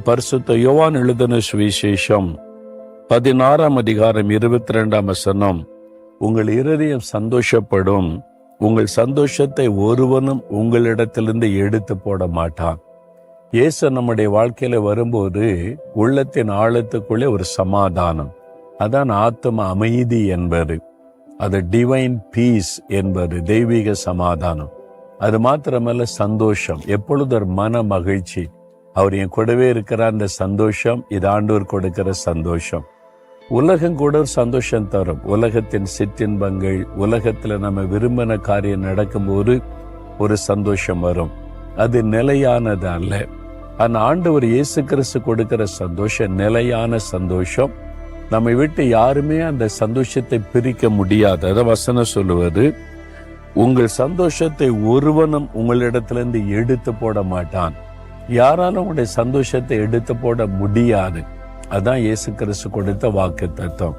பரிசுத்த யோவான் எழுதின சுவிசேஷம் 16ஆம் அதிகாரம் 22ஆம் வசனம். உங்கள் இருதயம் சந்தோஷப்படும், உங்கள் சந்தோஷத்தை ஒருவனும் உங்களிடத்திலிருந்து எடுத்து போட மாட்டான். இயேசு நம்முடைய வாழ்க்கையில வரும்போது உள்ளத்தின் ஆழத்துக்குள்ளே ஒரு சமாதானம், அதான் ஆத்ம அமைதி என்பது. அது டிவைன் பீஸ் என்பது, தெய்வீக சமாதானம். அது மாத்திரமல்ல, சந்தோஷம், எப்பொழுது ஒரு மன மகிழ்ச்சி. அவர் என் கூடவே இருக்கிற அந்த சந்தோஷம், இது ஆண்டவர் கொடுக்கிற சந்தோஷம். உலகம் கூட ஒரு சந்தோஷம் தரும். உலகத்தின் சிற்றின்பங்கள், உலகத்துல நம்ம விரும்பின காரியம் நடக்கும்போது ஒரு சந்தோஷம் வரும். அது நிலையானது அல்ல. ஆனா ஆண்டவர் இயேசு கிறிஸ்து கொடுக்கிற சந்தோஷம் நிலையான சந்தோஷம். நம்மை விட்டு யாருமே அந்த சந்தோஷத்தை பிரிக்க முடியாது. அத வசனம் சொல்லுவது, உங்கள் சந்தோஷத்தை ஒருவனும் உங்களிடத்திலிருந்து எடுத்து போட மாட்டான். யாராலும் உங்களுடைய சந்தோஷத்தை எடுத்து போட முடியாது. அதான் இயேசு கிறிஸ்து கொடுத்த வாக்கு தத்துவம்.